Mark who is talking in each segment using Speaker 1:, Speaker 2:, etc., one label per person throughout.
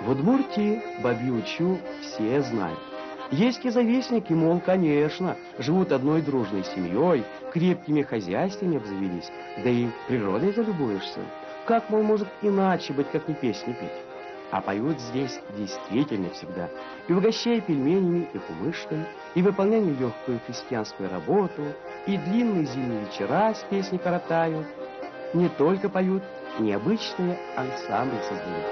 Speaker 1: В Удмуртии бабью Чу все знают. Есть и завистники, мол, конечно, живут одной дружной семьей, крепкими хозяйствами обзавелись, да и природой залюбуешься. Как, мол, может иначе быть, как не песни петь? А поют здесь действительно всегда. И угощая пельменями и кумышкой, и выполняя легкую крестьянскую работу, и длинные зимние вечера с песней коротают. Не только поют, необычные ансамбли создают.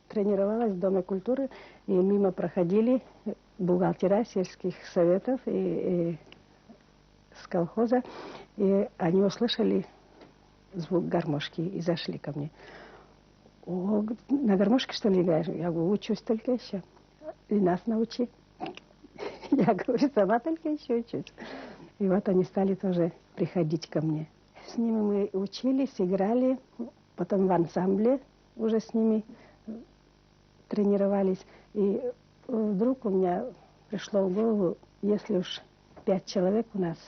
Speaker 2: Тренировалась в Доме культуры, и мимо проходили бухгалтера сельских советов и с колхоза, и они услышали звук гармошки и зашли ко мне. О, на гармошке, что ли, играешь? Я говорю, учусь только еще. И нас научи. Я говорю, сама только еще учусь. И вот они стали тоже приходить ко мне. С ними мы учились, играли, потом в ансамбле уже с ними тренировались. И вдруг у меня пришло в голову, если уж 5 человек у нас,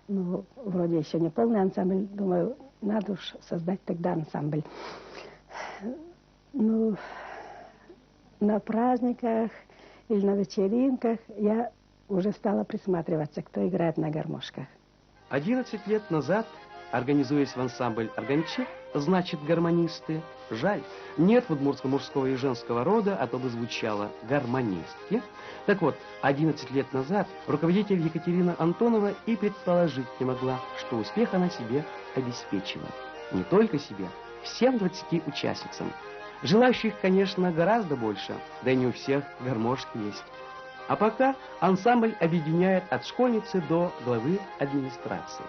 Speaker 2: ну, вроде еще не полный ансамбль, думаю, надо уж создать тогда ансамбль. Ну, на праздниках или на вечеринках я уже стала присматриваться, кто играет на гармошках.
Speaker 1: 11 лет назад, организуясь в ансамбль органчи, значит гармонисты, жаль, нет в удмуртском мужского и женского рода, а то бы звучало гармонистки. Так вот, 11 лет назад руководитель Екатерина Антонова и предположить не могла, что успех она себе обеспечила. Не только себе, всем 20 участницам. Желающих, конечно, гораздо больше, да и не у всех гармошки есть. А пока ансамбль объединяет от школьницы до главы администрации.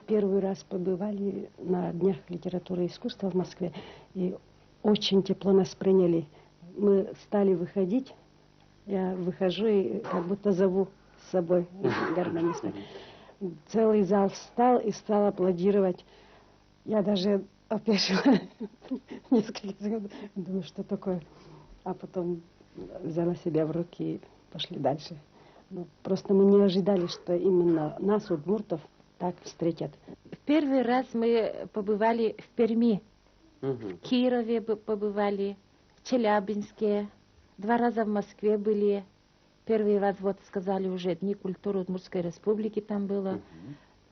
Speaker 2: Первый раз побывали на Днях литературы и искусства в Москве, и очень тепло нас приняли. Мы стали выходить, я выхожу и как будто зову с собой гармониста. Целый зал встал и стал аплодировать. Я даже опешила несколько секунд, думаю, что такое. А потом взяла себя в руки и пошли дальше. Ну, просто мы не ожидали, что именно нас, удмуртов, так встретят.
Speaker 3: В первый раз мы побывали в Перми, в Кирове побывали, в Челябинске, 2 раза в Москве были. Первый раз, вот сказали уже, Дни культуры Удмуртской республики там было.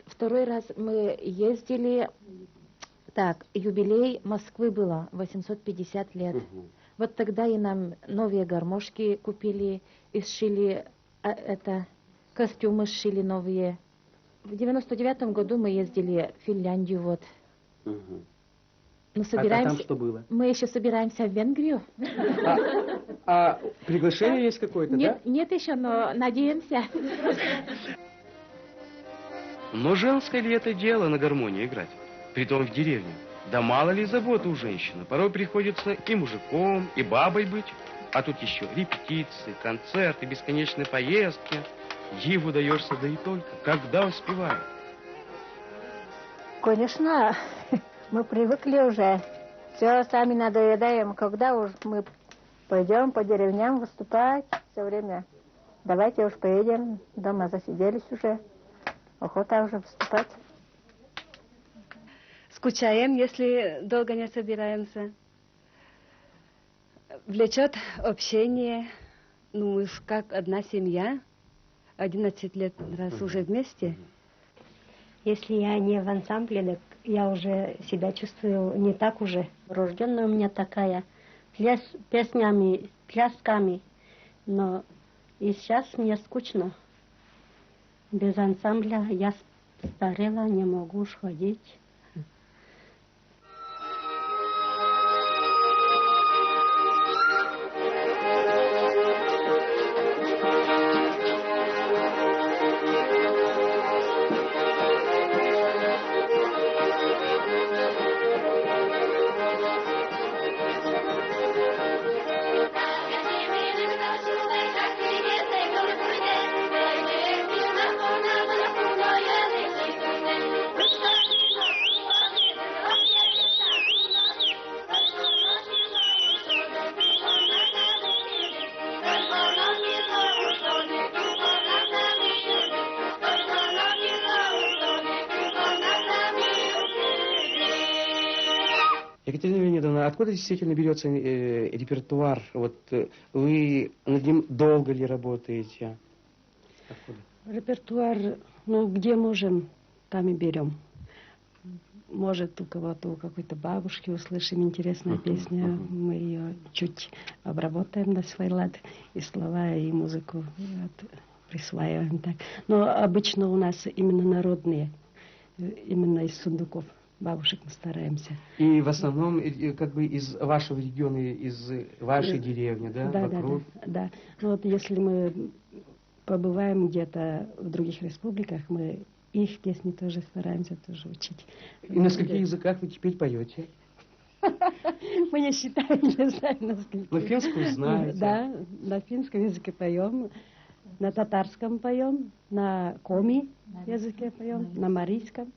Speaker 3: Второй раз мы ездили, так, юбилей Москвы было, 850 лет. Вот тогда и нам новые гармошки купили, и сшили, костюмы сшили новые. В 99-м году мы ездили в Финляндию, вот. Мы собираемся...
Speaker 1: А там что было?
Speaker 3: Мы еще собираемся в Венгрию.
Speaker 1: А приглашение есть какое-то, да?
Speaker 3: Нет еще, но надеемся.
Speaker 1: Но женское ли это дело на гармонии играть? Притом в деревне. Да мало ли заботы у женщины. Порой приходится и мужиком, и бабой быть. А тут еще репетиции, концерты, бесконечные поездки. Диву даешься, да и только. Когда успеваю?
Speaker 4: Конечно, мы привыкли уже. Все сами надоедаем. Когда уж мы пойдем по деревням выступать. все время. Давайте уж поедем, дома засиделись уже, охота уже вступать.
Speaker 2: Скучаем, если долго не собираемся. Влечет общение, ну, мы как одна семья, 11 лет раз уже вместе.
Speaker 5: Если я не в ансамбле, так я уже себя чувствую не так уже. Рожденная у меня такая, песнями, плясками. Но и сейчас мне скучно. Без ансамбля я старела, не могу уж ходить.
Speaker 1: Екатерина Леонидовна, откуда действительно берется репертуар? Вот вы над ним долго ли работаете? Откуда?
Speaker 2: Репертуар, ну, где можем, там и берем. Может, у кого-то, у какой-то бабушки услышим интересную песню, мы ее чуть обработаем на свой лад, и слова, и музыку присваиваем так. Но обычно у нас именно народные, именно из сундуков бабушек мы стараемся.
Speaker 1: И в основном как бы из вашего региона, из вашей деревни, да?
Speaker 2: Да,
Speaker 1: вокруг?
Speaker 2: да. Ну вот если мы побываем где-то в других республиках, мы их песни тоже стараемся тоже учить.
Speaker 1: И на скольких языках вы теперь поете?
Speaker 2: Мы не считаем, не знаем, на скольких.
Speaker 1: Но финскую знаете?
Speaker 2: Да, на финском языке поем, на татарском поем, на коми языке поем, на марийском.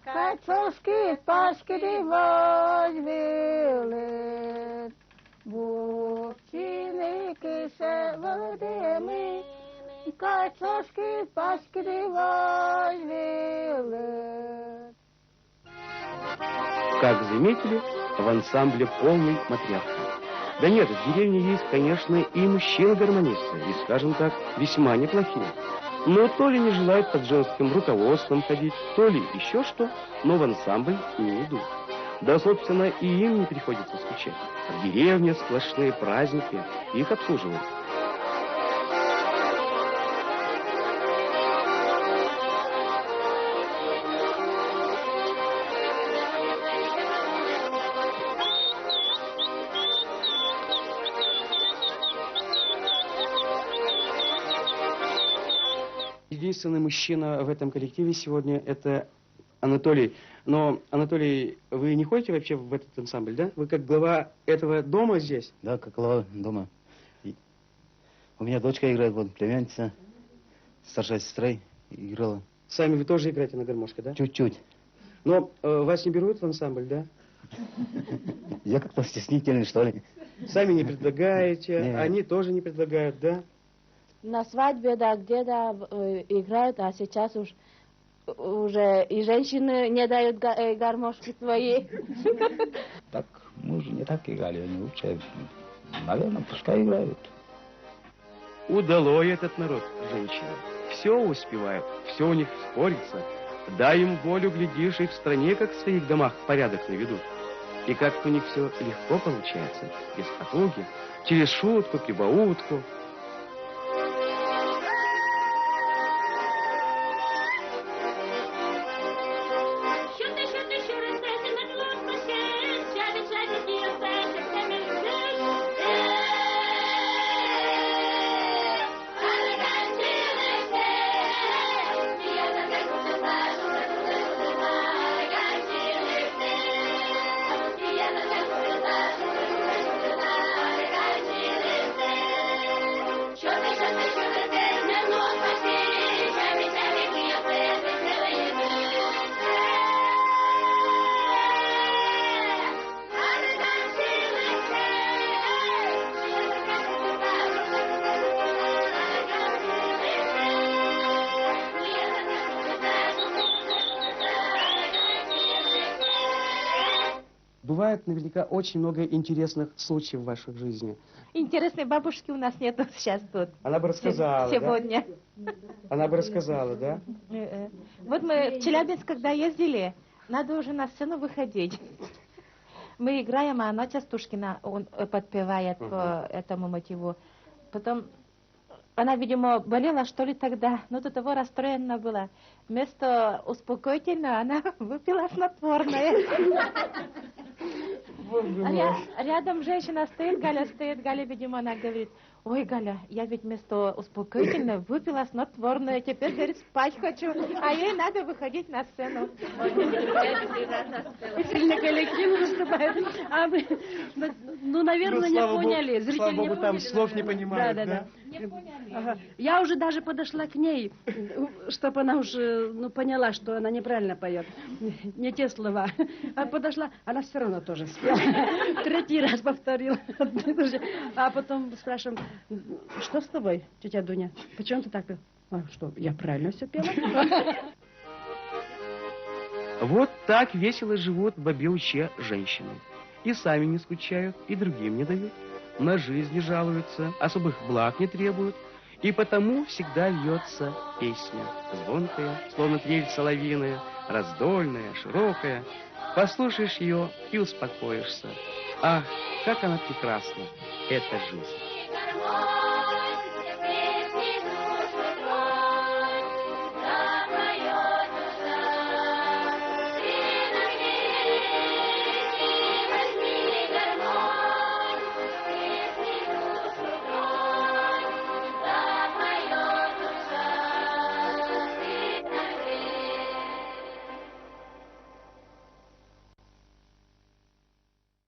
Speaker 4: Качошки, пашки, возьмели, бучины, кишеводеми, качошки, пашки, возьмели.
Speaker 1: Как заметили, в ансамбле полный матриархат. Да нет, в деревне есть, конечно, и мужчины-гармонисты, и, скажем так, весьма неплохие. Но то ли не желают под женским руководством ходить, то ли еще что, но в ансамбль не идут. Да, собственно, и им не приходится скучать. В деревне сплошные праздники, их обслуживают. Единственный мужчина в этом коллективе сегодня – это Анатолий. Но, Анатолий, вы не ходите вообще в этот ансамбль, да? Вы как глава этого дома здесь?
Speaker 6: Да, как глава дома. И у меня дочка играет, вот племянница, старшая сестра играла.
Speaker 1: Сами вы тоже играете на гармошке, да?
Speaker 6: Чуть-чуть.
Speaker 1: Но вас не берут в ансамбль, да?
Speaker 6: Я как-то стеснительный, что ли.
Speaker 1: Сами не предлагаете,
Speaker 6: Нет.
Speaker 1: они тоже не предлагают, да?
Speaker 3: На свадьбе, да, где-то играют, а сейчас уже и женщины не дают гармошки свои.
Speaker 6: Так, мы же не так играли, они лучше, наверное, пускай играют.
Speaker 1: Удалой этот народ, женщины. Все успевают, все у них спорится. Дай им волю, глядишь, и в стране, как в своих домах, порядок наведут. И как-то у них все легко получается, без потуги, через шутку, прибаутку. Бывает наверняка очень много интересных случаев в вашей жизни.
Speaker 3: Интересной бабушки у нас нету сейчас тут.
Speaker 1: Она бы рассказала,
Speaker 3: Сегодня.
Speaker 1: да? Она бы рассказала, да?
Speaker 3: Вот мы в Челябинск, когда ездили, надо уже на сцену выходить. Мы играем, а она Частушкина он подпевает по этому мотиву. Потом она, видимо, болела, что ли, тогда, но до того расстроена была. Вместо успокоительного она выпила снотворное. Рядом женщина стоит, Галя, видимо, она говорит: ой, Галя, я ведь вместо успокоительного выпила снотворное, теперь, говорит, спать хочу, а ей надо выходить на сцену.
Speaker 2: Зрительный коллектив выступает. А мы, ну, наверное, не поняли. Зрители
Speaker 1: слава
Speaker 2: не
Speaker 1: Богу, там
Speaker 2: поняли,
Speaker 1: слов не
Speaker 2: наверное.
Speaker 1: понимают,
Speaker 2: Да. Ага. Я уже даже подошла к ней, чтобы она уже поняла, что она неправильно поет. Не те слова. А подошла, она все равно тоже спела. Третий раз повторила. А потом спрашиваем: что с тобой, тетя Дуня? Почему ты так пела? А что, я правильно все пела?
Speaker 1: Вот так весело живут в Бабилче женщины. И сами не скучают, и другим не дают. На жизнь жалуются, особых благ не требуют. И потому всегда льется песня. Звонкая, словно трель соловиная, раздольная, широкая. Послушаешь ее и успокоишься. Ах, как она прекрасна, эта жизнь.